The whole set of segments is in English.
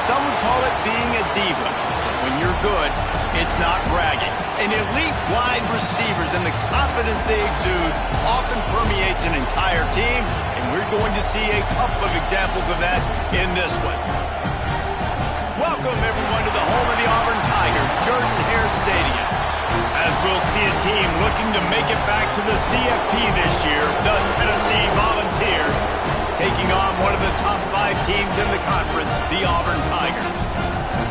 some would call it being a diva. When you're good, it's not bragging. And elite wide receivers and the confidence they exude often permeates an entire team, and we're going to see a couple of examples of that in this one. Welcome, everyone, to the home of the Auburn Tigers, Jordan-Hare Stadium. As we'll see a team looking to make it back to the CFP this year, the Tennessee Volunteers, taking on one of the top 5 teams in the conference, the Auburn Tigers.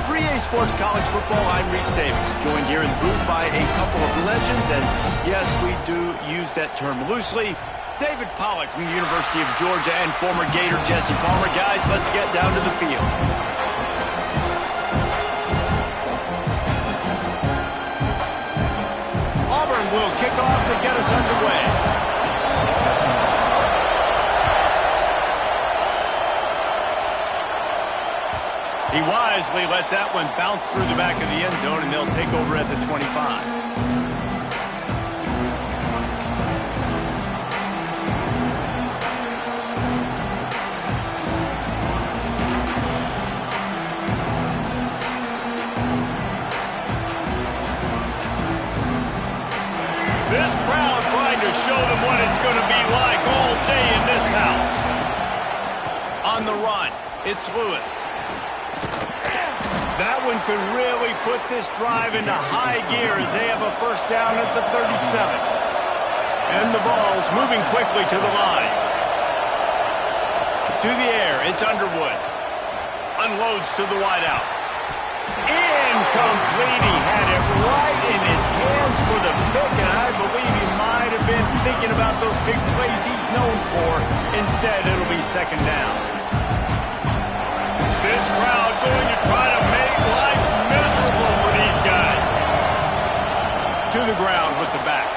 For EA Sports College Football, I'm Reese Davis, joined here in the booth by a couple of legends, and yes, we do use that term loosely. David Pollack from the University of Georgia and former Gator Jesse Palmer. Guys, let's get down to the field. Auburn will kick off to get us underway. He wisely lets that one bounce through the back of the end zone, and they'll take over at the 25. This crowd trying to show them what it's going to be like all day in this house. On the run, it's Lewis. That one could really put this drive into high gear as they have a first down at the 37. And the ball's moving quickly to the line. To the air, it's Underwood. Unloads to the wideout. Incomplete. He had it right in his hands for the pick, and I believe he might have been thinking about those big plays he's known for. Instead, it'll be second down. This crowd going to try to make life miserable for these guys. To the ground with the back.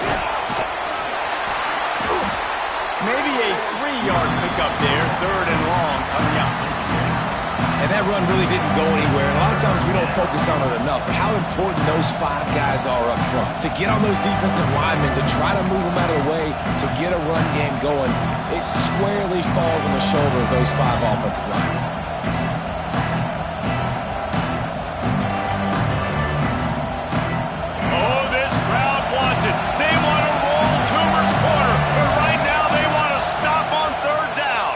Maybe a 3-yard pickup there, third and long coming up. And that run really didn't go anywhere. And a lot of times we don't focus on it enough, but how important those 5 guys are up front. To get on those defensive linemen, to try to move them out of the way, to get a run game going, it squarely falls on the shoulder of those 5 offensive linemen. Oh, this crowd wants it. They want to roll Toomer's corner, but right now they want to stop on third down.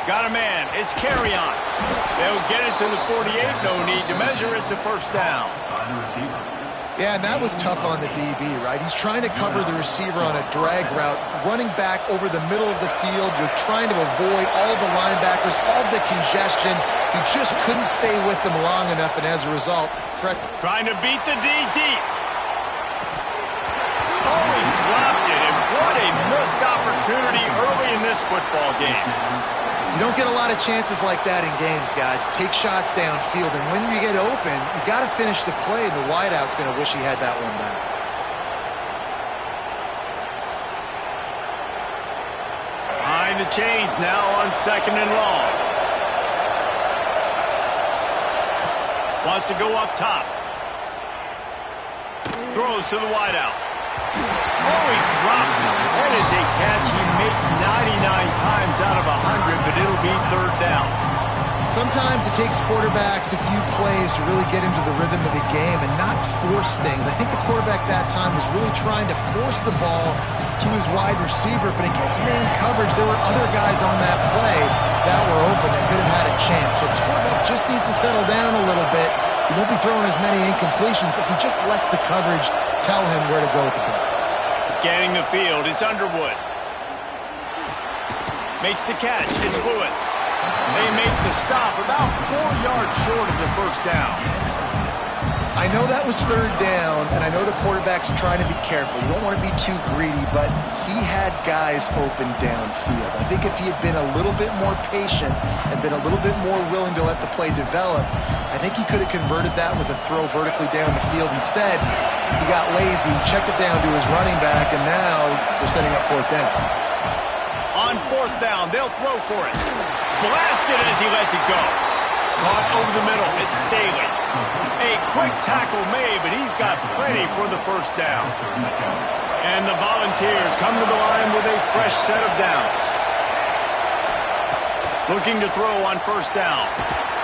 Got a man. It's Carry-On. They'll get it to the 48. No need to measure. It's a first down. Yeah, and that was tough on the DB, right? He's trying to cover the receiver on a drag route, running back over the middle of the field. You're trying to avoid all the linebackers, all the congestion. He just couldn't stay with them long enough, and as a result, trying to beat the D deep. Oh, he dropped it, and what a missed opportunity early in this football game. You don't get a lot of chances like that in games, guys. Take shots downfield, and when you get open, you got to finish the play, and the wideout's going to wish he had that one back. Behind the chains now on second and long. Wants to go up top. Throws to the wideout. Oh, he drops it. That is a catch he makes 99 times out of 100, but it'll be third down. Sometimes it takes quarterbacks a few plays to really get into the rhythm of the game and not force things. I think the quarterback that time was really trying to force the ball to his wide receiver, but against man coverage, there were other guys on that play that were open that could have had a chance. So this quarterback just needs to settle down a little bit. He won't be throwing as many incompletions if he just lets the coverage tell him where to go with the ball. Scanning the field, it's Underwood. Makes the catch, it's Lewis. They make the stop about 4 yards short of the first down. I know that was third down, and I know the quarterback's trying to be careful. You don't want to be too greedy, but he had guys open downfield. I think if he had been a little bit more patient and been a little bit more willing to let the play develop, I think he could have converted that with a throw vertically down the field. Instead, he got lazy, checked it down to his running back, and now they're setting up fourth down. On fourth down, they'll throw for it. Blasted as he lets it go. Caught over the middle, it's Staley. A quick tackle made, but he's got plenty for the first down. And the Volunteers come to the line with a fresh set of downs. Looking to throw on first down.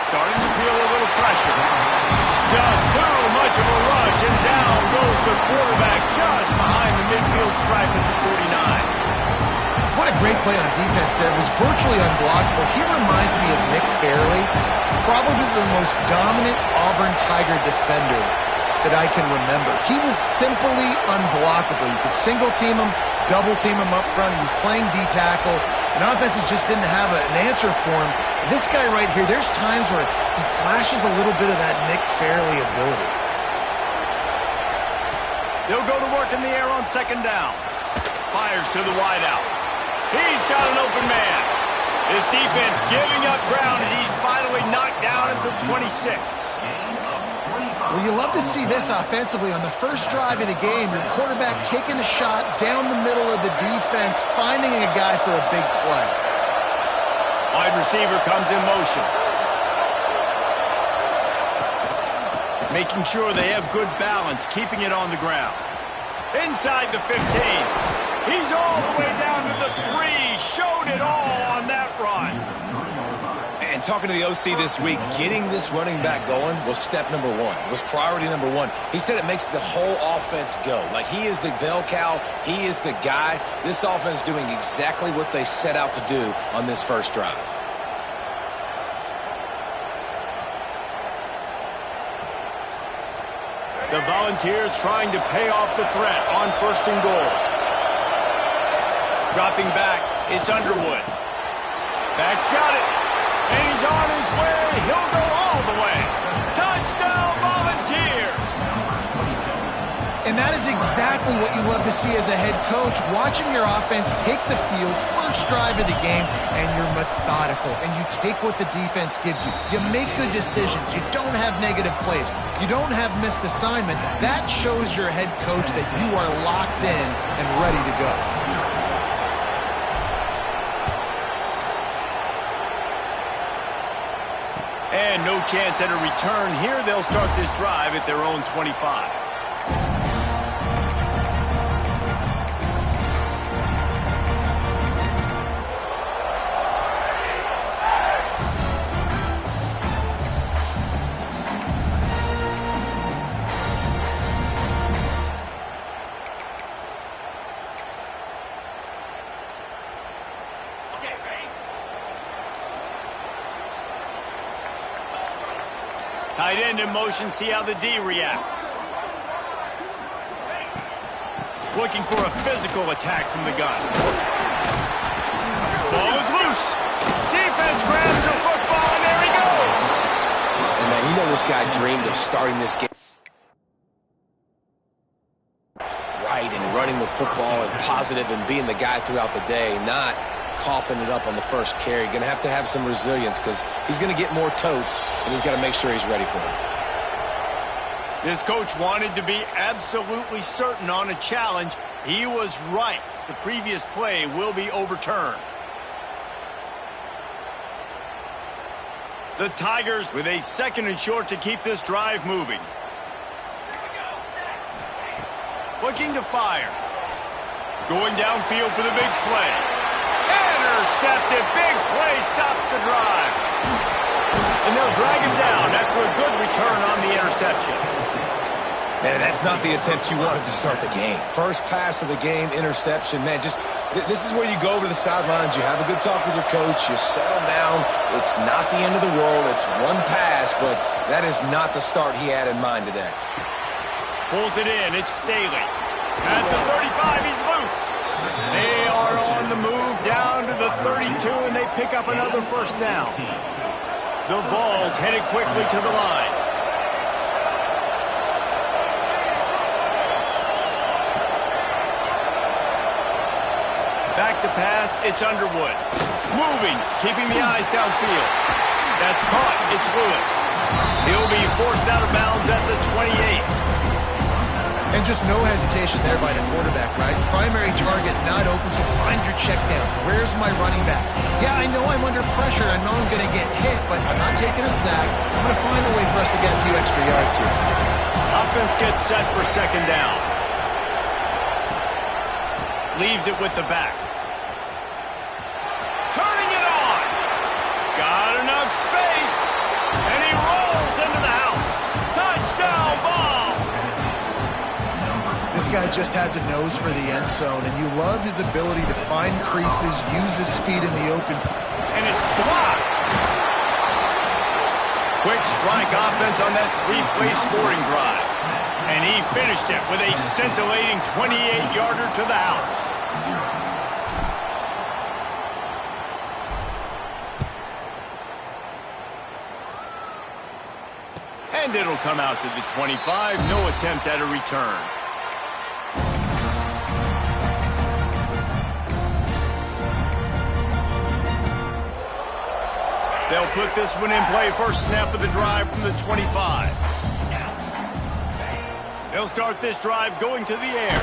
Starting to feel a little pressure. Just too much of a rush, and down goes the quarterback just behind the midfield stripe at the 49. What a great play on defense there. It was virtually unblockable. He reminds me of Nick Fairley, probably the most dominant Auburn Tiger defender that I can remember. He was simply unblockable. You could single team him, double team him up front. He was playing D-tackle, and offenses just didn't have an answer for him. This guy right here, there's times where he flashes a little bit of that Nick Fairley ability. They'll go to work in the air on second down. Fires to the wideout. He's got an open man. His defense giving up ground as he's finally knocked down at the 26. Well, you love to see this offensively on the first drive of the game. Your quarterback taking a shot down the middle of the defense, finding a guy for a big play. Wide receiver comes in motion. Making sure they have good balance, keeping it on the ground. Inside the 15. He's all the way down to the 3. Showed it all on that run. And talking to the OC this week, getting this running back going was step number one. It was priority number one. He said it makes the whole offense go. Like, he is the bell cow. He is the guy. This offense doing exactly what they set out to do on this first drive. The Volunteers trying to pay off the threat on first and goal. Dropping back, it's Underwood. Back's got it. And he's on his way. He'll go all the way. Touchdown, Volunteers! And that is exactly what you love to see as a head coach, watching your offense take the field, first drive of the game, and you're methodical, and you take what the defense gives you. You make good decisions. You don't have negative plays. You don't have missed assignments. That shows your head coach that you are locked in and ready to go. And no chance at a return here. They'll start this drive at their own 25. Tight end in motion, see how the D reacts. Looking for a physical attack from the gun. Ball is loose. Defense grabs the football, and there he goes. And man, you know this guy dreamed of starting this game right and running the football and positive and being the guy throughout the day, not coughing it up on the first carry. Going to have some resilience because he's going to get more totes, and he's got to make sure he's ready for it. This coach wanted to be absolutely certain on a challenge. He was right. The previous play will be overturned. The Tigers with a second and short to keep this drive moving. Looking to fire. Going downfield for the big play. Intercepted. Big play stops the drive. And they'll drag him down after a good return on the interception. Man, that's not the attempt you wanted to start the game. First pass of the game, interception. Man, just this is where you go over the sidelines. You have a good talk with your coach. You settle down. It's not the end of the world. It's one pass, but that is not the start he had in mind today. Pulls it in. It's Staley. At the 35, he's loose. They are on the move down to the 32, and they pick up another first down. The Vols headed quickly to the line. Back to pass, it's Underwood. Moving, keeping the eyes downfield. That's caught, it's Lewis. He'll be forced out of bounds at the 28. And just no hesitation there by the quarterback, right? Primary target not open, so find your check down. Where's my running back? Yeah, I know I'm under pressure. I know I'm going to get hit, but I'm not taking a sack. I'm going to find a way for us to get a few extra yards here. Offense gets set for second down. Leaves it with the back. Turning it on. guy just has a nose for the end zone, and you love his ability to find creases, use his speed in the open. And it's blocked. Quick strike offense on that three-play scoring drive. And he finished it with a scintillating 28-yarder to the house. And it'll come out to the 25. No attempt at a return. They'll put this one in play. First snap of the drive from the 25. They'll start this drive going to the air.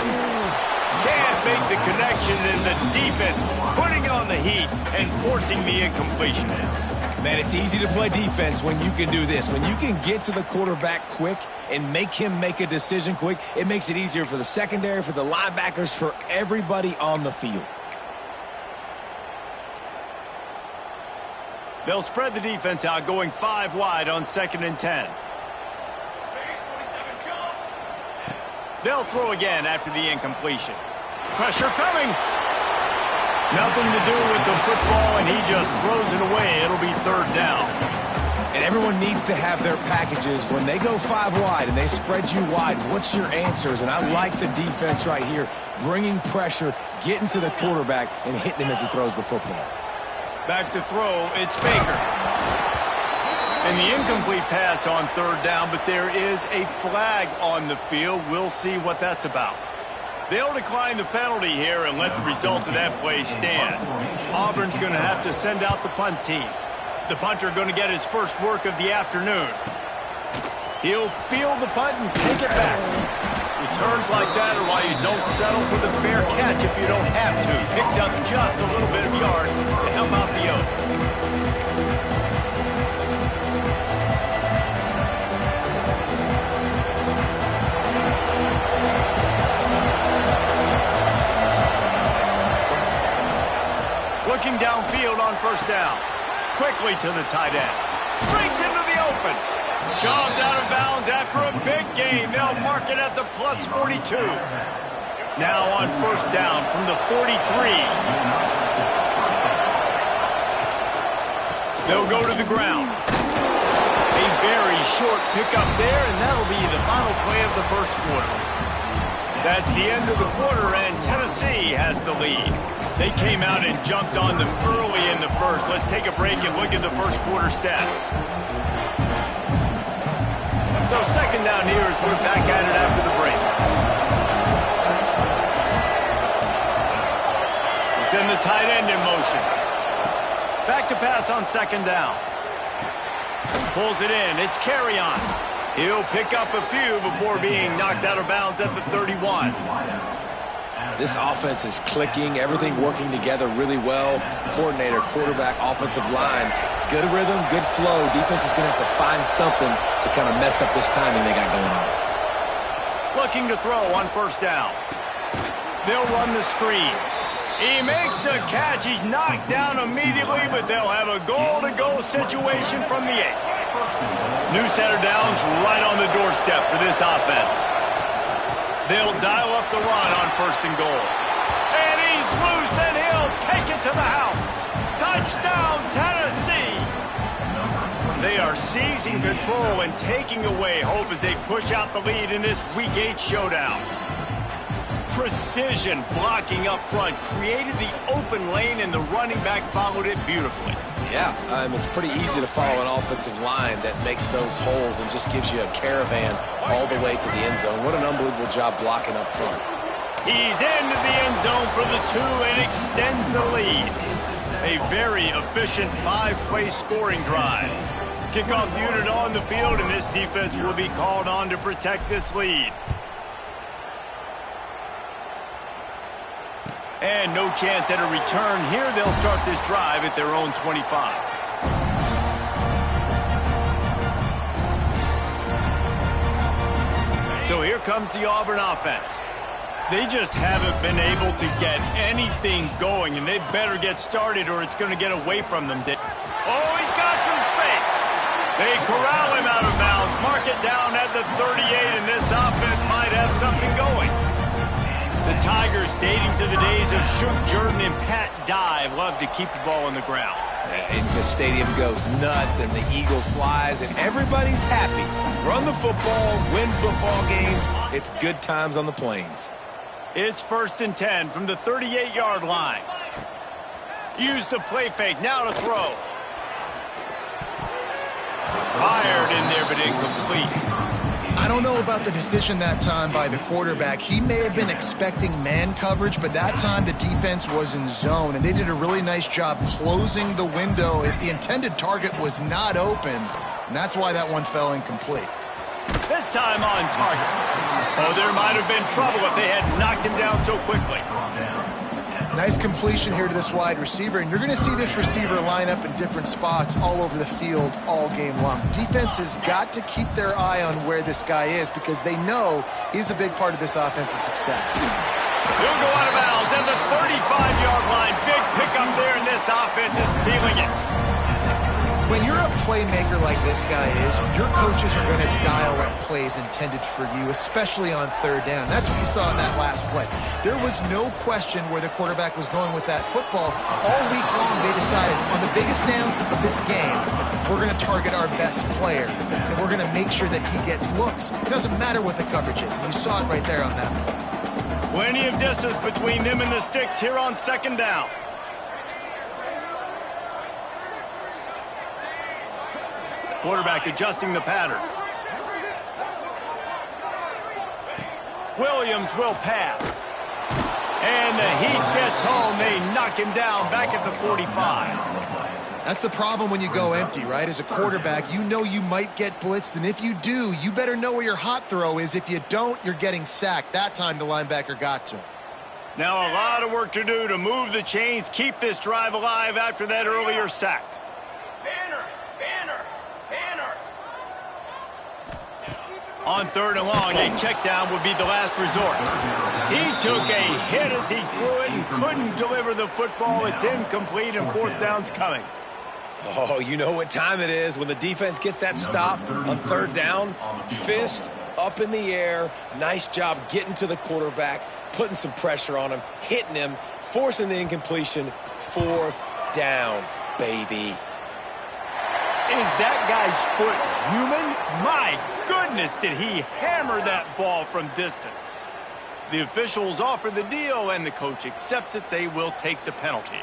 Can't make the connection, and the defense putting on the heat and forcing the incompletion. Man, it's easy to play defense when you can do this. When you can get to the quarterback quick and make him make a decision quick, it makes it easier for the secondary, for the linebackers, for everybody on the field. They'll spread the defense out, going 5 wide on 2nd and 10. They'll throw again after the incompletion. Pressure coming. Nothing to do with the football, and he just throws it away. It'll be 3rd down. And everyone needs to have their packages. When they go 5 wide and they spread you wide, what's your answers? And I like the defense right here, bringing pressure, getting to the quarterback, and hitting him as he throws the football. Back to throw, it's Baker. And the incomplete pass on 3rd down, but there is a flag on the field. We'll see what that's about. They'll decline the penalty here and let the result of that play stand. Auburn's going to have to send out the punt team. The punter going to get his first work of the afternoon. He'll field the punt and take it back. Returns like that are why you don't settle for the fair catch if you don't have to. Picks up just a little bit of yards to help out the oath. Looking downfield on 1st down. Quickly to the tight end. Brings him to the open. Shoved out of bounds after a big gain. They'll mark it at the plus 42. Now on 1st down from the 43. They'll go to the ground. A very short pickup there, and that'll be the final play of the 1st quarter. That's the end of the quarter, and Tennessee has the lead. They came out and jumped on them early in the 1st. Let's take a break and look at the 1st quarter stats. So 2nd down here as we're back at it after the break. Send the tight end in motion. Back to pass on 2nd down. Pulls it in. It's Carry-On. He'll pick up a few before being knocked out of bounds at the 31. This offense is clicking, everything working together really well. Coordinator, quarterback, offensive line, good rhythm, good flow. Defense is going to have to find something to kind of mess up this timing they got going on. Looking to throw on 1st down. They'll run the screen. He makes the catch. He's knocked down immediately, but they'll have a goal-to-go situation from the 8. New set of downs right on the doorstep for this offense. They'll dial up the run on 1st and goal. And he's loose, and he'll take it to the house. Touchdown, Tennessee! They are seizing control and taking away hope as they push out the lead in this Week 8 showdown. Precision blocking up front created the open lane, and the running back followed it beautifully. Yeah, it's pretty easy to follow an offensive line that makes those holes and just gives you a caravan all the way to the end zone. What an unbelievable job blocking up front. He's into the end zone for the 2 and extends the lead. A very efficient 5-play scoring drive. Kickoff unit on the field, and this defense will be called on to protect this lead. And no chance at a return here. They'll start this drive at their own 25. So here comes the Auburn offense. They just haven't been able to get anything going, and they better get started or it's going to get away from them. Oh, he's got some space. They corral him out of bounds, mark it down at the 38, and this offense might have something going. The Tigers, dating to the days of Shook Jordan and Pat Dye, love to keep the ball on the ground. And the stadium goes nuts, and the eagle flies, and everybody's happy. Run the football, win football games. It's good times on the plains. It's 1st and 10 from the 38-yard line. Use the play fake, now to throw. Fired in there, but incomplete. I don't know about the decision that time by the quarterback. He may have been expecting man coverage, but that time the defense was in zone, and they did a really nice job closing the window. The intended target was not open, and that's why that one fell incomplete. This time on target. Oh, there might have been trouble if they had knocked him down so quickly. Nice completion here to this wide receiver, and you're going to see this receiver line up in different spots all over the field all game long. Defense has got to keep their eye on where this guy is because they know he's a big part of this offense's success. He'll go out of bounds at the 35-yard line. Big pickup there, and this offense is feeling it. When you're a playmaker like this guy is, your coaches are going to dial up plays intended for you, especially on 3rd down. That's what you saw in that last play. There was no question where the quarterback was going with that football. All week long, they decided on the biggest downs of this game, we're going to target our best player, and we're going to make sure that he gets looks. It doesn't matter what the coverage is, and you saw it right there on that play. Plenty of distance between them and the sticks here on 2nd down. Quarterback adjusting the pattern. Williams will pass. And the heat gets home. They knock him down back at the 45. That's the problem when you go empty, right? As a quarterback, you know you might get blitzed, and if you do, you better know where your hot throw is. If you don't, you're getting sacked. That time the linebacker got to him. Now a lot of work to do to move the chains, keep this drive alive after that earlier sack. On 3rd and long, a check down would be the last resort. He took a hit as he threw it and couldn't deliver the football. It's incomplete, and 4th down's coming. Oh, you know what time it is when the defense gets that stop on 3rd down. Fist up in the air. Nice job getting to the quarterback, putting some pressure on him, hitting him, forcing the incompletion. 4th down, baby. Is that guy's foot human? My goodness, did he hammer that ball from distance. The officials offer the deal, and the coach accepts it. They will take the penalty.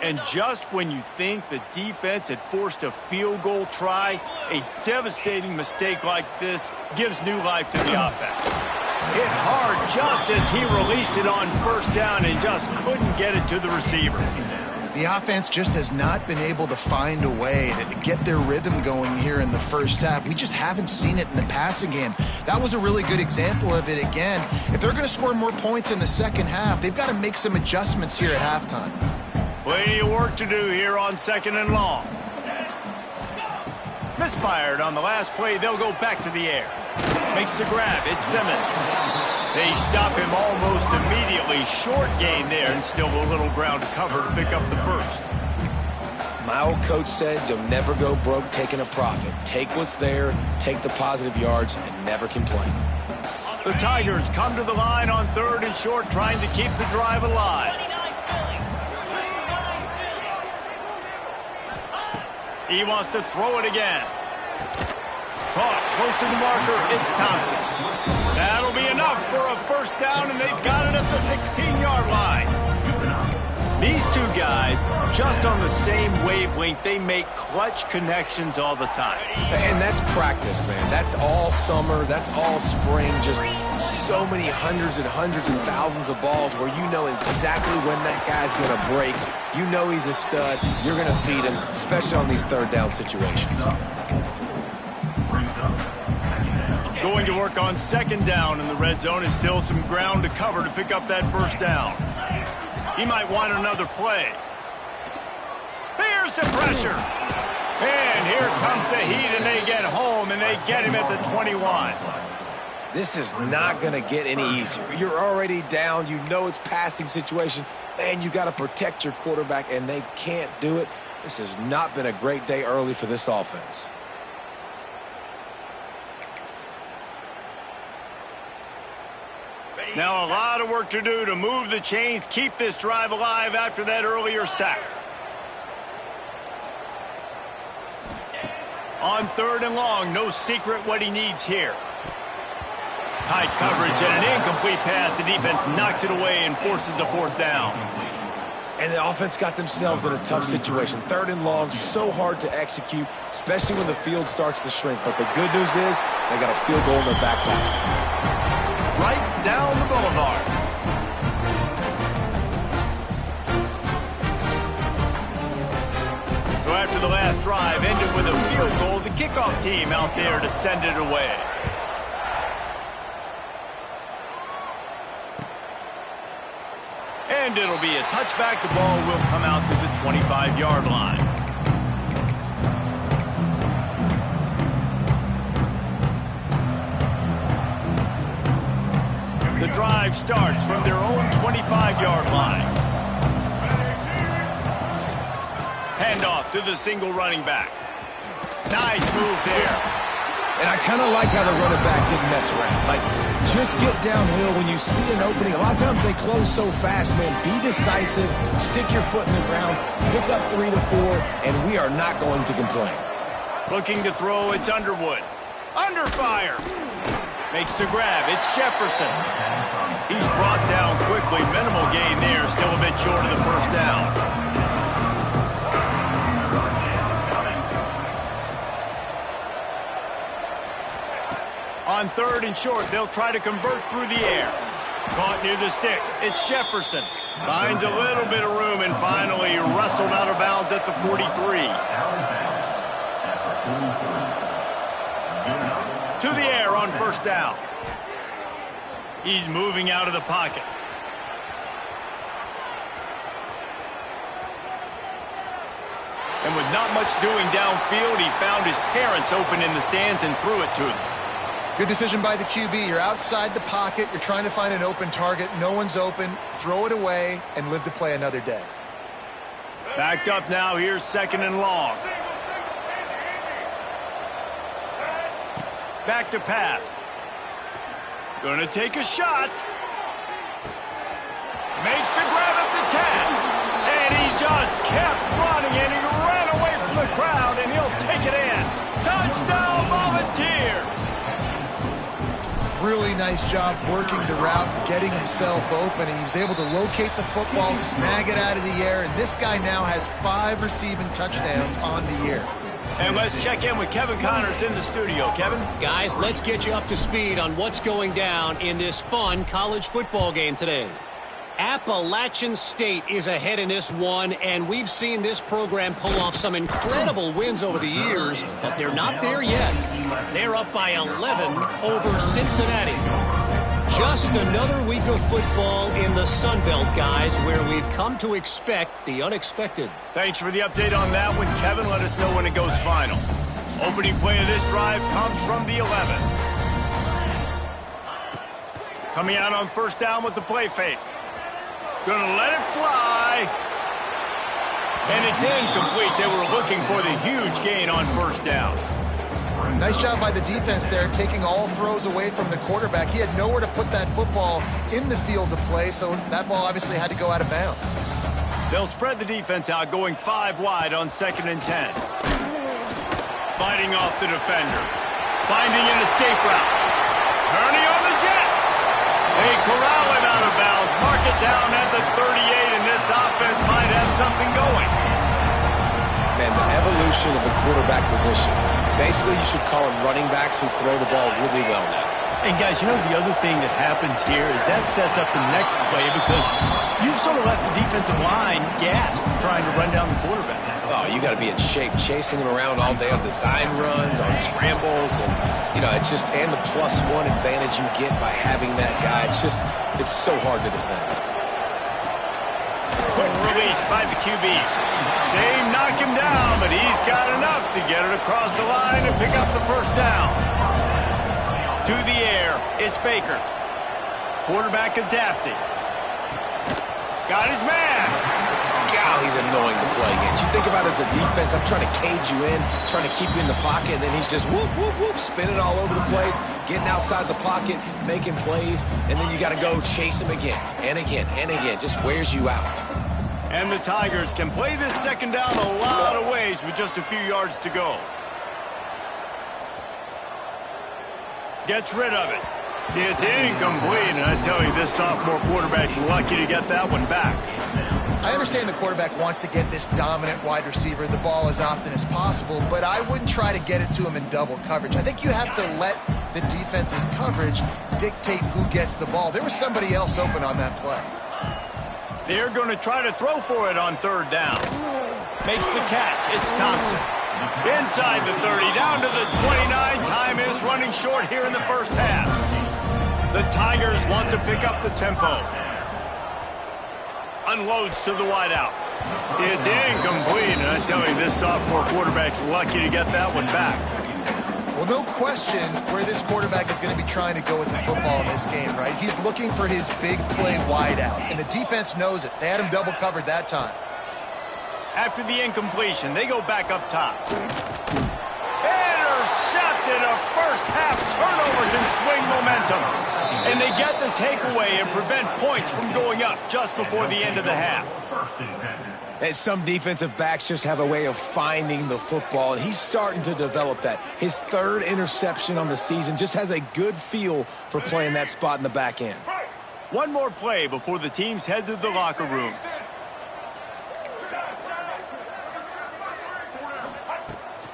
And just when you think the defense had forced a field goal try, a devastating mistake like this gives new life to the offense. Hit hard just as he released it on 1st down and just couldn't get it to the receiver. The offense just has not been able to find a way to get their rhythm going here in the first half. We just haven't seen it in the passing game. That was a really good example of it again. If they're going to score more points in the second half, they've got to make some adjustments here at halftime. Plenty of work to do here on 2nd and long. Misfired on the last play. They'll go back to the air. Makes the grab. It's Simmons. They stop him almost immediately. Short gain there, and still a little ground to cover to pick up the 1st. My old coach said you'll never go broke taking a profit. Take what's there, take the positive yards, and never complain. The Tigers come to the line on 3rd and short, trying to keep the drive alive. He wants to throw it again. Caught close to the marker. It's Thompson. That'll be enough for a 1st down, and they've got it at the 16-yard line. These two guys, just on the same wavelength, they make clutch connections all the time. And that's practice, man. That's all summer. That's all spring. Just so many hundreds and thousands of balls where you know exactly when that guy's going to break. You know he's a stud. You're going to feed him, especially on these 3rd down situations. Going to work on 2nd down in the red zone. Is still some ground to cover to pick up that 1st down. He might want another play. Here's the pressure. And here comes the heat, and they get home, and they get him at the 21. This is not going to get any easier. You're already down. You know it's passing situation. Man, you got to protect your quarterback, and they can't do it. This has not been a great day early for this offense. Now a lot of work to do to move the chains, keep this drive alive after that earlier sack. On 3rd and long, no secret what he needs here. Tight coverage and an incomplete pass. The defense knocks it away and forces a 4th down. And the offense got themselves in a tough situation. 3rd and long, so hard to execute, especially when the field starts to shrink. But the good news is they got a field goal in their back pocket. Right down the boulevard. So after the last drive ended with a field goal, the kickoff team out there to send it away. And it'll be a touchback. The ball will come out to the 25-yard line. The drive starts from their own 25-yard line. Handoff to the single running back. Nice move there. And I kind of like how the running back didn't mess around. Like, just get downhill when you see an opening. A lot of times they close so fast, man. Be decisive, stick your foot in the ground, pick up 3 to 4, and we are not going to complain. Looking to throw, it's Underwood. Under fire. Makes the grab. It's Jefferson. He's brought down quickly. Minimal gain there. Still a bit short of the 1st down. On 3rd and short, they'll try to convert through the air. Caught near the sticks. It's Jefferson. Finds a little bit of room and finally wrestled out of bounds at the 43. To the air on 1st down. He's moving out of the pocket. And with not much doing downfield, he found his parents open in the stands and threw it to them. Good decision by the QB. You're outside the pocket. You're trying to find an open target. No one's open. Throw it away and live to play another day. Backed up now. Here's 2nd and long. Back to pass. Gonna take a shot. Makes the grab at the 10. And he just kept running, and he ran away from the crowd, and he'll take it in. Touchdown, Volunteers! Really nice job working the route, getting himself open, and he was able to locate the football, snag it out of the air, and this guy now has 5 receiving touchdowns on the year. And let's check in with Kevin Connors in the studio. Kevin? Guys, let's get you up to speed on what's going down in this fun college football game today. Appalachian State is ahead in this one, and we've seen this program pull off some incredible wins over the years, but they're not there yet. They're up by 11 over Cincinnati. Just another week of football in the Sun Belt, guys, where we've come to expect the unexpected. Thanks for the update on that one, Kevin. Let us know when it goes final. Opening play of this drive comes from the 11. Coming out on 1st down with the play fake. Gonna let it fly. And it's incomplete. They were looking for the huge gain on 1st down. Nice job by the defense there, taking all throws away from the quarterback. He had nowhere to put that football in the field to play, so that ball obviously had to go out of bounds. They'll spread the defense out, going 5 wide on 2nd and 10. Fighting off the defender. Finding an escape route. Turning on the Jets. They corral it out of bounds. Mark it down at the 38, and this offense might have something going. Man, the evolution of the quarterback position. Basically, you should call them running backs who throw the ball really well now. And guys, you know the other thing that happens here is that sets up the next play because you've sort of left the defensive line gassed trying to run down the quarterback. Oh, you got to be in shape, chasing him around all day on design runs, on scrambles, and, you know, it's just, and the +1 advantage you get by having that guy. It's so hard to defend. Quick release by the QB. They knock him down, but he's got enough to get it across the line and pick up the 1st down. To the air, it's Baker. Quarterback adapting. Got his man. how he's annoying to play against. You think about it as a defense, I'm trying to cage you in, trying to keep you in the pocket, and then he's just whoop, whoop, whoop, spinning all over the place, getting outside the pocket, making plays, and then you got to go chase him again and again and again. Just wears you out. And the Tigers can play this second down a lot of ways with just a few yards to go. Gets rid of it. It's incomplete, and I tell you, this sophomore quarterback's lucky to get that one back. I understand the quarterback wants to get this dominant wide receiver the ball as often as possible, but I wouldn't try to get it to him in double coverage. I think you have to let the defense's coverage dictate who gets the ball. There was somebody else open on that play. They're going to try to throw for it on third down. Makes the catch. It's Thompson. Inside the 30, down to the 29. Time is running short here in the first half. The Tigers want to pick up the tempo. Unloads to the wideout. It's incomplete, and I tell you, this sophomore quarterback's lucky to get that one back. Well, no question where this quarterback is going to be trying to go with the football in this game, right? He's looking for his big play wideout, and the defense knows it. They had him double covered that time. After the incompletion, they go back up top. Intercepted. A first half turnover can swing momentum. And they get the takeaway and prevent points from going up just before the end of the half. And some defensive backs just have a way of finding the football, and he's starting to develop that. His third interception on the season, just has a good feel for playing that spot in the back end. One more play before the teams head to the locker rooms.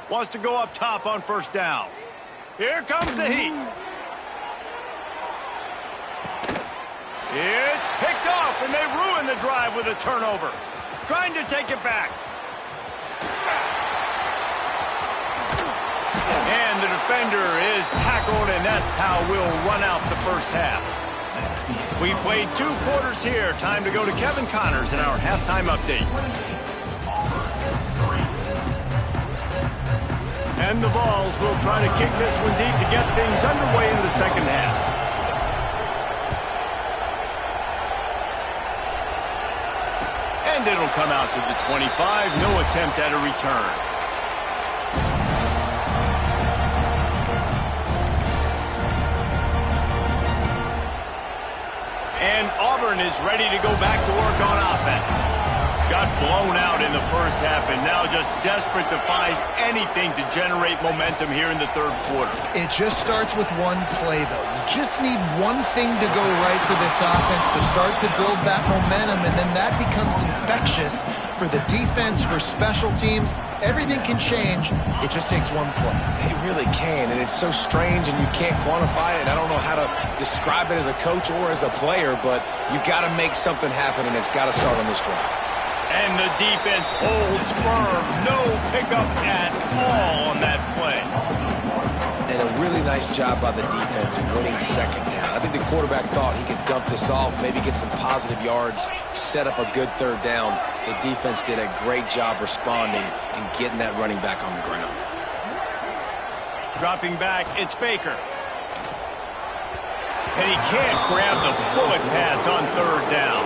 Wants to go up top on first down. Here comes the heat. It's picked off, and they ruin the drive with a turnover. Trying to take it back. And the defender is tackled, and that's how we'll run out the first half. We played 2 quarters here. Time to go to Kevin Connors in our halftime update. And the Vols will try to kick this one deep to get things underway in the second half. And it'll come out to the 25. No attempt at a return. And Auburn is ready to go back to work on offense. Got blown out in the first half and now just desperate to find anything to generate momentum here in the third quarter. It just starts with one play, though. You just need one thing to go right for this offense to start to build that momentum, and then that becomes infectious for the defense, for special teams. Everything can change. It just takes one play. It really can, and it's so strange, and you can't quantify it. I don't know how to describe it as a coach or as a player, but you got to make something happen, and it's got to start on this drive. And the defense holds firm. No pickup at all on that play. And a really nice job by the defense winning second down. I think the quarterback thought he could dump this off, maybe get some positive yards, set up a good third down. The defense did a great job responding and getting that running back on the ground. Dropping back, it's Baker. And he can't grab the bullet pass on third down.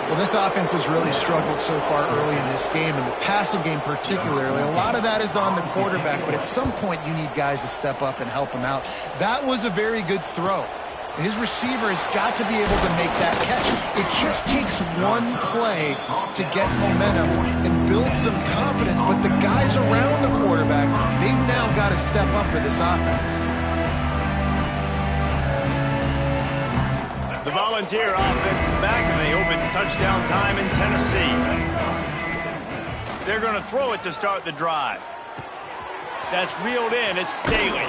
Well, this offense has really struggled so far early in this game, and the passing game particularly. A lot of that is on the quarterback, but at some point you need guys to step up and help him out. That was a very good throw. His receiver has got to be able to make that catch. It just takes one play to get momentum and build some confidence, but the guys around the quarterback, they've now got to step up for this offense. The Volunteer offense is back, and they hope it's touchdown time in Tennessee. They're going to throw it to start the drive. That's reeled in. It's Staley.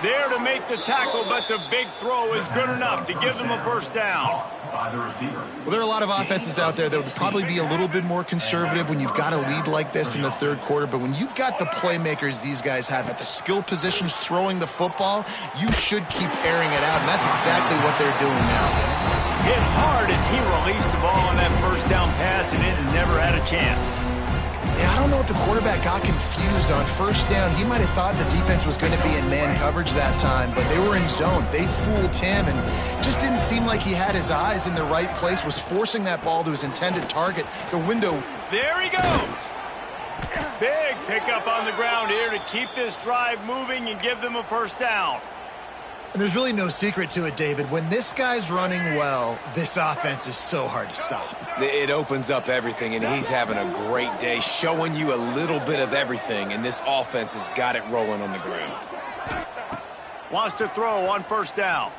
There to make the tackle, but the big throw is good enough to give them a first down. Well, there are a lot of offenses out there that would probably be a little bit more conservative when you've got a lead like this in the third quarter. But when you've got the playmakers these guys have at the skill positions throwing the football, you should keep airing it out. And that's exactly what they're doing now. Hit hard as he released the ball on that first down pass, and it never had a chance. Yeah, I don't know if the quarterback got confused on first down. He might have thought the defense was going to be in man coverage that time, but they were in zone. They fooled him and just didn't seem like he had his eyes in the right place, was forcing that ball to his intended target. The window. There he goes. Big pickup on the ground here to keep this drive moving and give them a first down. And there's really no secret to it, David. When this guy's running well, this offense is so hard to stop. It opens up everything, and he's having a great day, showing you a little bit of everything, and this offense has got it rolling on the ground. Wants to throw on first down.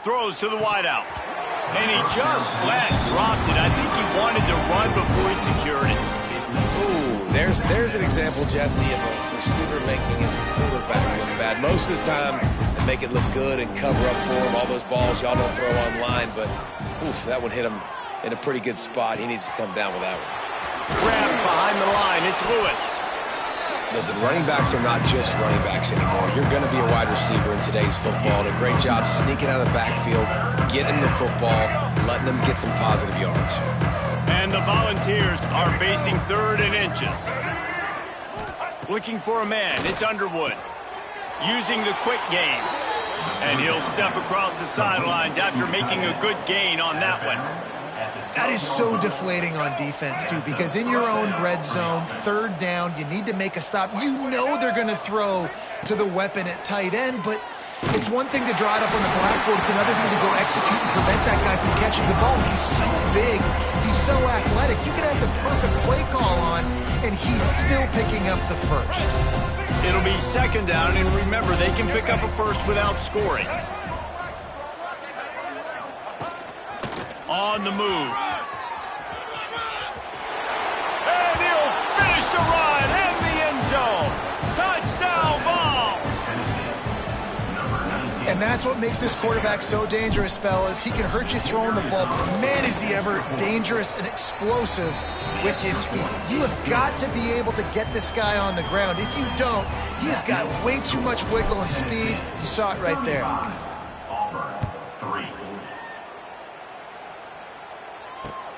Throws to the wideout. And he just flat dropped it. I think he wanted to run before he secured it. Ooh, there's an example, Jesse, of a receiver making his quarterback look bad. Most of the time, they make it look good and cover up for him. All those balls y'all don't throw online, but oof, that one hit him in a pretty good spot. He needs to come down with that one. Grabbed behind the line. It's Lewis. Listen, running backs are not just running backs anymore. You're going to be a wide receiver in today's football. And a great job sneaking out of the backfield, getting the football, letting them get some positive yards. And the Volunteers are facing 3rd and inches. Looking for a man. It's Underwood. Using the quick game. And he'll step across the sidelines after making a good gain on that one. That is so deflating on defense, too, because in your own red zone, 3rd down, you need to make a stop. You know they're going to throw to the weapon at tight end, but it's one thing to draw it up on the blackboard. It's another thing to go execute and prevent that guy from catching the ball. He's so big. He's so athletic. You could have the perfect play call on, and he's still picking up the first. It'll be 2nd down, and remember, they can pick up a first without scoring. On the move. And he'll finish the run in the end zone. Touchdown ball. And that's what makes this quarterback so dangerous, fellas. He can hurt you throwing the ball, but man, is he ever dangerous and explosive with his feet. You have got to be able to get this guy on the ground. If you don't, he has got way too much wiggle and speed. You saw it right there.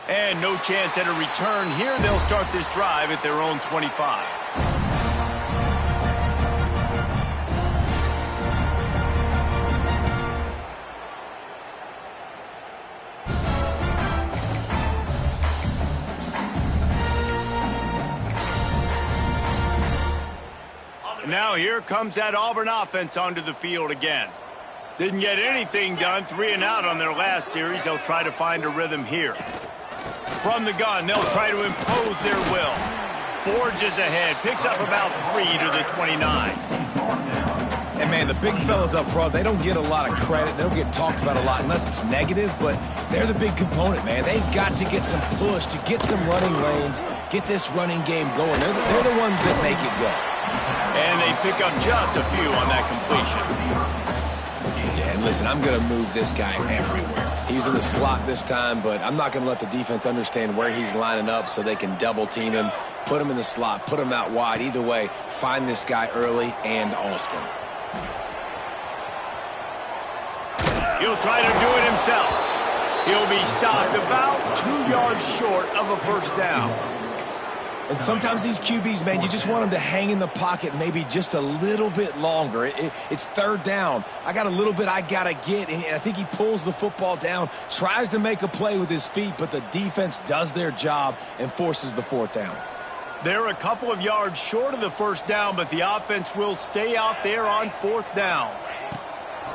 And no chance at a return here. They'll start this drive at their own 25. Now here comes that Auburn offense onto the field again. Didn't get anything done, 3 and out on their last series. They'll try to find a rhythm here. From the gun, they'll try to impose their will. Forges ahead, picks up about 3 to the 29. And, man, the big fellas up front, they don't get a lot of credit. They don't get talked about a lot unless it's negative, but they're the big component, man. They've got to get some push, to get some running lanes, get this running game going. They're the ones that make it go. And they pick up just a few on that completion. Yeah, and listen, I'm going to move this guy everywhere. He's in the slot this time, but I'm not going to let the defense understand where he's lining up so they can double team him, put him in the slot, put him out wide. Either way, find this guy early and often. He'll try to do it himself. He'll be stopped about 2 yards short of a first down. And sometimes these QBs, man, you just want them to hang in the pocket maybe just a little bit longer. It's 3rd down. I got a little bit I got to get, and I think he pulls the football down, tries to make a play with his feet, but the defense does their job and forces the 4th down. They're a couple of yards short of the first down, but the offense will stay out there on 4th down.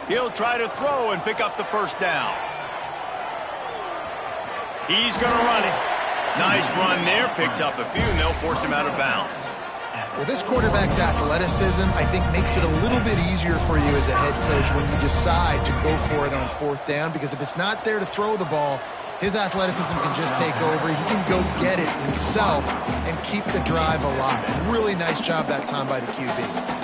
He'll try to throw and pick up the first down. He's going to run it. Nice run there, picks up a few, and they'll force him out of bounds. Well, this quarterback's athleticism, I think, makes it a little bit easier for you as a head coach when you decide to go for it on 4th down, because if it's not there to throw the ball, his athleticism can just take over. He can go get it himself and keep the drive alive. Really nice job that time by the QB.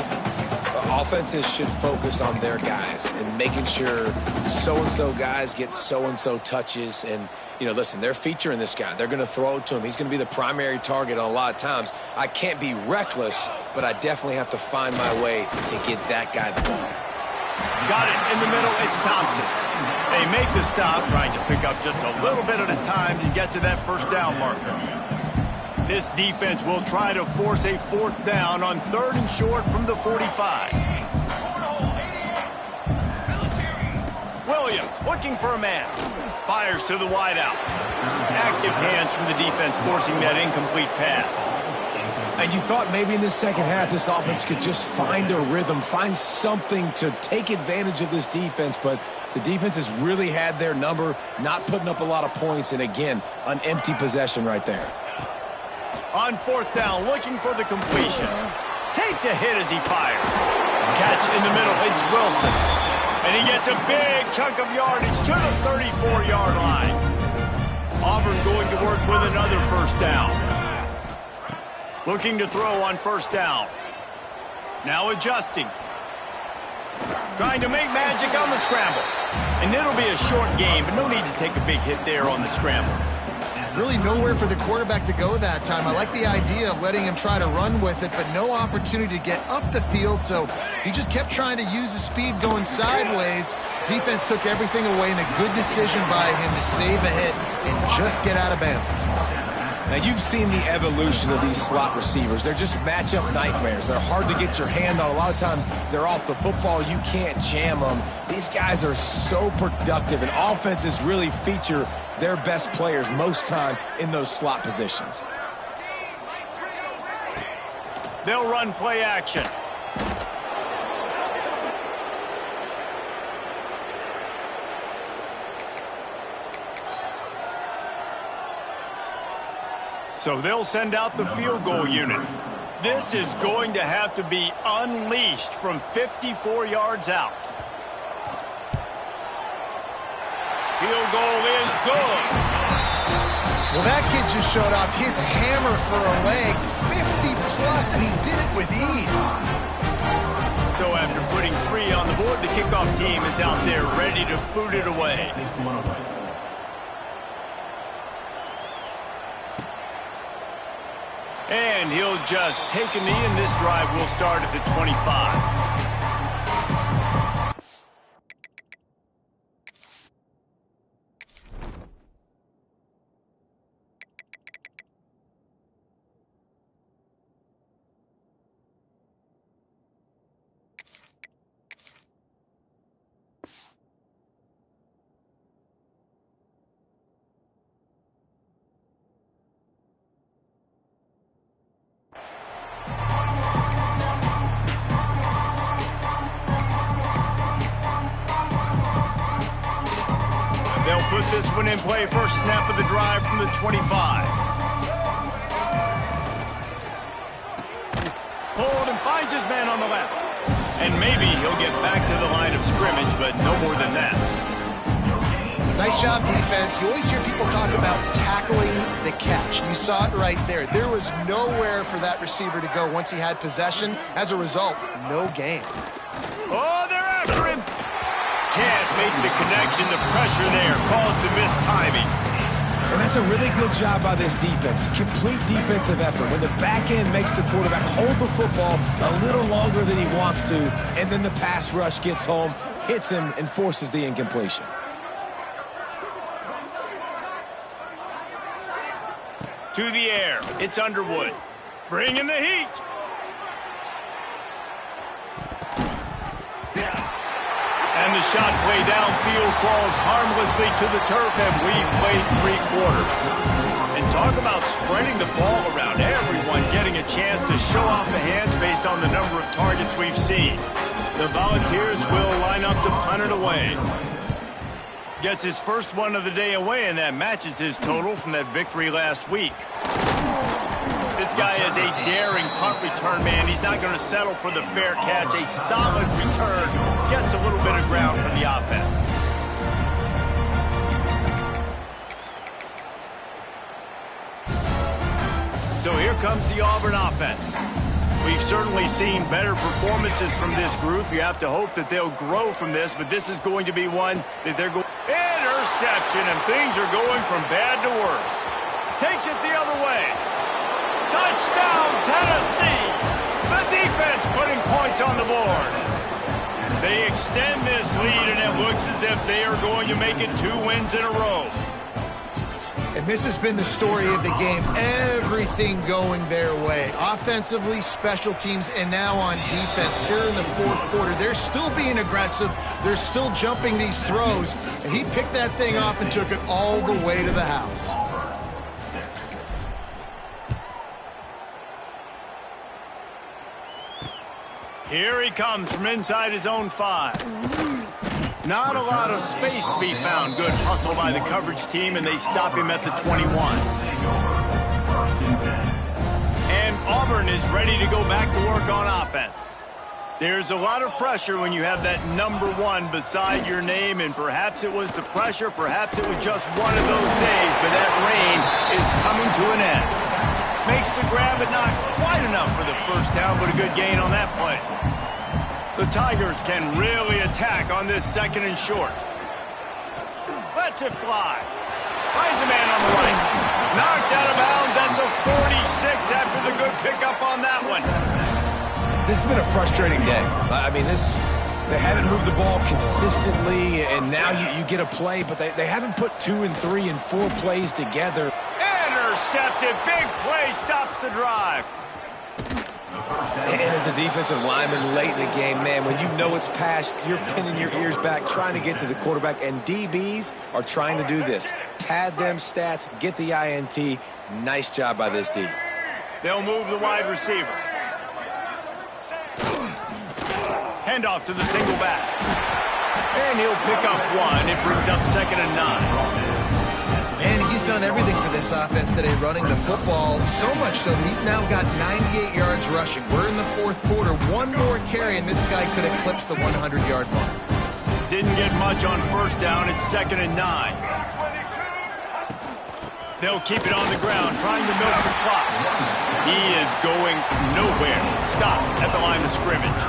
Offenses should focus on their guys and making sure so-and-so guys get so-and-so touches. And, you know, listen, they're featuring this guy. They're going to throw it to him. He's going to be the primary target on a lot of times. I can't be reckless, but I definitely have to find my way to get that guy the ball. Got it in the middle. It's Thompson. They make the stop, trying to pick up just a little bit at a time to get to that first down marker. This defense will try to force a fourth down on 3rd and short from the 45. Williams looking for a man. Fires to the wideout. Active hands from the defense forcing that incomplete pass. And you thought maybe in the second half this offense could just find a rhythm, find something to take advantage of this defense, but the defense has really had their number, not putting up a lot of points, and again, an empty possession right there. On 4th down, looking for the completion. Takes a hit as he fires. Catch in the middle, it's Wilson. And he gets a big chunk of yardage to the 34-yard line. Auburn going to work with another first down. Looking to throw on 1st down. Now adjusting. Trying to make magic on the scramble. And it'll be a short game, but no need to take a big hit there on the scramble. Really nowhere for the quarterback to go that time. I like the idea of letting him try to run with it, but no opportunity to get up the field, so he just kept trying to use the speed going sideways. Defense took everything away, and a good decision by him to save a hit and just get out of bounds. Now, you've seen the evolution of these slot receivers. They're just matchup nightmares. They're hard to get your hand on. A lot of times, they're off the football. You can't jam them. These guys are so productive, and offenses really feature their best players most time in those slot positions. They'll run play action. So they'll send out the field goal unit. This is going to have to be unleashed from 54 yards out. Field goal is good. Well, that kid just showed off his hammer for a leg, 50-plus, and he did it with ease. So after putting 3 on the board, the kickoff team is out there ready to boot it away. And he'll just take a knee, and this drive will start at the 25. They'll put this one in play. First snap of the drive from the 25. Pulled and finds his man on the left. And maybe he'll get back to the line of scrimmage, but no more than that. Nice job, defense. You always hear people talk about tackling the catch. You saw it right there. There was nowhere for that receiver to go once he had possession. As a result, no gain. Oh, they're after him. Can't make the connection. The pressure there caused the missed timing. And that's a really good job by this defense. Complete defensive effort. When the back end makes the quarterback hold the football a little longer than he wants to, and then the pass rush gets home, hits him, and forces the incompletion. To the air. It's Underwood. Bringing the heat. And the shot play downfield falls harmlessly to the turf, and we've played 3 quarters. And talk about spreading the ball around. Everyone getting a chance to show off the hands based on the number of targets we've seen. The Volunteers will line up to punt it away. Gets his first one of the day away, and that matches his total from that victory last week. This guy is a daring punt return man. He's not going to settle for the fair catch. A solid return. Gets a little bit of ground for the offense. So here comes the Auburn offense. We've certainly seen better performances from this group. You have to hope that they'll grow from this, but this is going to be one that they're going... Interception, and things are going from bad to worse. Takes it the other way. Touchdown, Tennessee! The defense putting points on the board. They extend this lead, and it looks as if they are going to make it 2 wins in a row. And this has been the story of the game. Everything going their way. Offensively, special teams, and now on defense. Here in the fourth quarter, they're still being aggressive. They're still jumping these throws. And he picked that thing off and took it all the way to the house. Here he comes from inside his own 5. Not a lot of space to be found. Good hustle by the coverage team, and they stop him at the 21. And Auburn is ready to go back to work on offense. There's a lot of pressure when you have that number 1 beside your name, and perhaps it was the pressure, perhaps it was just one of those days, but that rain is coming to an end. Makes the grab, but not quite enough for the first down, but a good gain on that play. The Tigers can really attack on this 2nd and short. Lets it fly. Finds a man on the right. Knocked out of bounds at the 46 after the good pickup on that one. This has been a frustrating day. I mean, they haven't moved the ball consistently, and now you get a play, but they haven't put 2 and 3 and 4 plays together. Intercepted. Big play stops the drive. And as a defensive lineman late in the game, man, when you know it's past, you're pinning your ears back, trying to get to the quarterback, and DBs are trying to do this. Pad them stats, get the INT. Nice job by this D. They'll move the wide receiver. Handoff to the single back. And he'll pick up 1. It brings up 2nd and 9. And he's done everything for this offense today, running the football, so much so that he's now got 98 yards rushing. We're in the fourth quarter. 1 more carry, and this guy could eclipse the 100-yard mark. Didn't get much on first down. It's 2nd and 9. They'll keep it on the ground, trying to milk the clock. He is going nowhere. Stop at the line of scrimmage.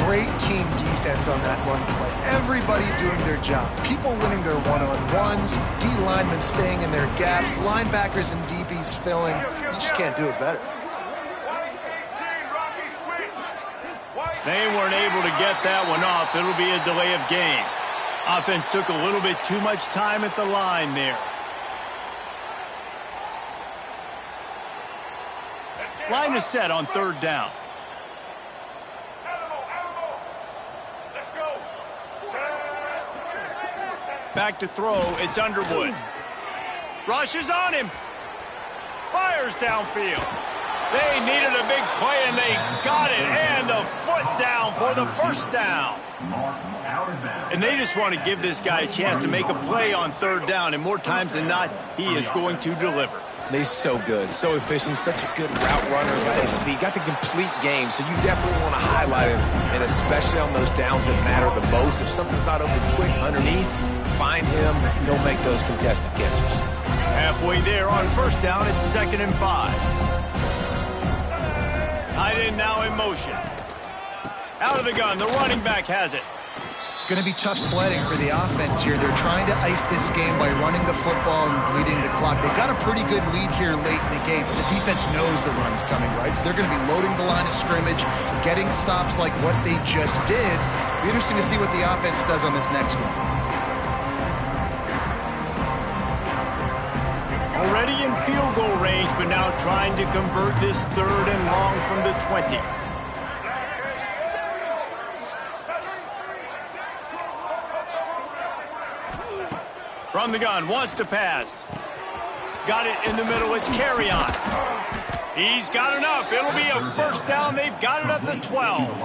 Great team defense on that run play. Everybody doing their job. People winning their one-on-ones, D linemen staying in their gaps, linebackers and DBs filling. You just can't do it better. They weren't able to get that one off. It'll be a delay of game. Offense took a little bit too much time at the line there. Line is set on 3rd down. Back to throw, it's Underwood. Rushes on him. Fires downfield. They needed a big play, and they got it. And the foot down for the first down. And they just want to give this guy a chance to make a play on 3rd down. And more times than not, he is going to deliver. He's so good, so efficient, such a good route runner, got his speed, got the complete game, so you definitely want to highlight him, and especially on those downs that matter the most. If something's not open quick underneath, find him, he'll make those contested catches. Halfway there on first down, it's 2nd and 5. Tight end now in motion. Out of the gun, the running back has it. It's going to be tough sledding for the offense here. They're trying to ice this game by running the football and bleeding the clock. They've got a pretty good lead here late in the game, but the defense knows the run's coming, right? So they're going to be loading the line of scrimmage, getting stops like what they just did. It'll be interesting to see what the offense does on this next one. Already in field goal range, but now trying to convert this 3rd and long from the 20. From the gun, wants to pass. Got it in the middle, it's carry on. He's got enough, it'll be a first down, they've got it at the 12.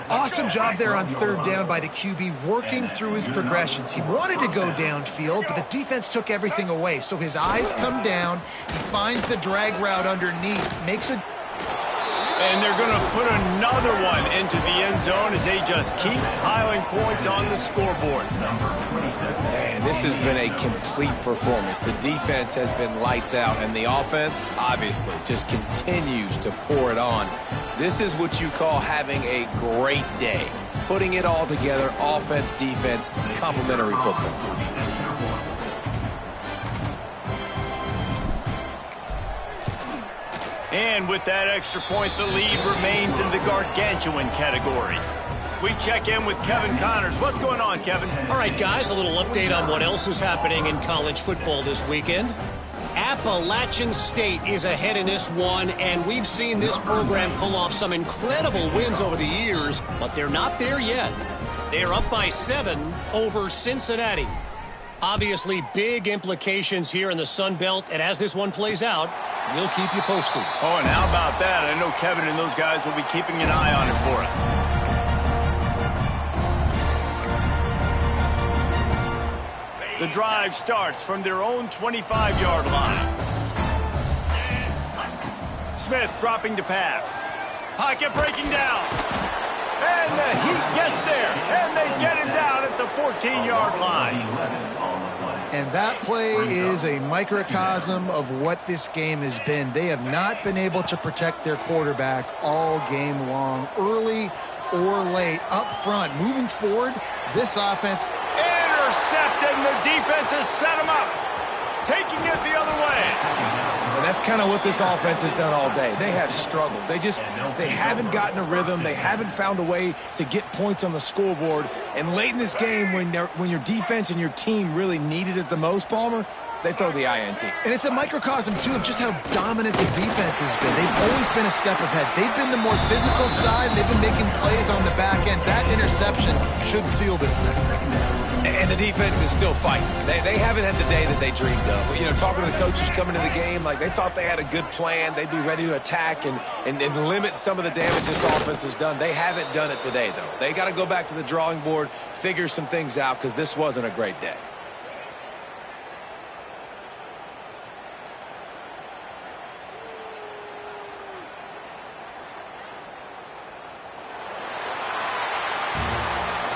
Awesome job there on 3rd down by the QB, working through his progressions. He wanted to go downfield, but the defense took everything away. So his eyes come down, he finds the drag route underneath, makes a... And they're going to put another one into the end zone as they just keep piling points on the scoreboard. Man, this has been a complete performance. The defense has been lights out, and the offense, obviously, just continues to pour it on. This is what you call having a great day. Putting it all together, offense, defense, complementary football. And with that extra point, the lead remains in the gargantuan category. We check in with Kevin Connors. What's going on, Kevin? All right, guys, a little update on what else is happening in college football this weekend. Appalachian State is ahead in this one, and we've seen this program pull off some incredible wins over the years, but they're not there yet. They're up by 7 over Cincinnati. Obviously, big implications here in the Sun Belt, and as this one plays out, we'll keep you posted. Oh, and how about that? I know Kevin and those guys will be keeping an eye on it for us. The drive starts from their own 25-yard line. Smith dropping to pass. Pocket breaking down. And the Heat gets there. And they get it down at the 14-yard line. And that play is a microcosm of what this game has been. They have not been able to protect their quarterback all game long, early or late, up front. Moving forward, this offense... Intercepted, and the defense has set him up. Taking it the other way. And that's kind of what this offense has done all day. They have struggled. They haven't gotten a rhythm. They haven't found a way to get points on the scoreboard. And late in this game, when your defense and your team really needed it the most, Palmer, they throw the INT. And it's a microcosm, too, of just how dominant the defense has been. They've always been a step ahead. They've been the more physical side. They've been making plays on the back end. That interception should seal this thing. And the defense is still fighting. They haven't had the day that they dreamed of. You know, talking to the coaches coming to the game, like they thought they had a good plan. They'd be ready to attack and limit some of the damage this offense has done. They haven't done it today, though. They got to go back to the drawing board, figure some things out, because this wasn't a great day.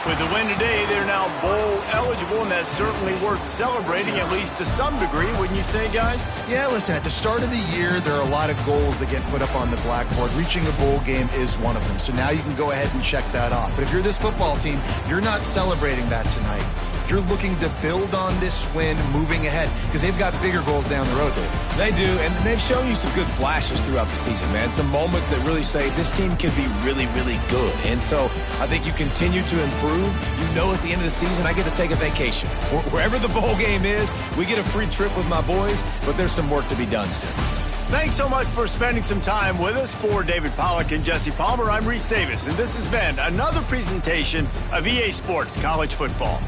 With the win today, they're now bowl eligible, and that's certainly worth celebrating, at least to some degree, wouldn't you say, guys? Yeah, listen, at the start of the year, there are a lot of goals that get put up on the blackboard. Reaching a bowl game is one of them, so now you can go ahead and check that off. But if you're this football team, you're not celebrating that tonight. You're looking to build on this win moving ahead, because they've got bigger goals down the road, Dave. They do, and they've shown you some good flashes throughout the season, man. Some moments that really say this team can be really, really good. And so I think you continue to improve. You know, at the end of the season, I get to take a vacation. Wherever the bowl game is, we get a free trip with my boys, but there's some work to be done still. Thanks so much for spending some time with us. For David Pollack and Jesse Palmer, I'm Reese Davis, and this has been another presentation of EA Sports College Football.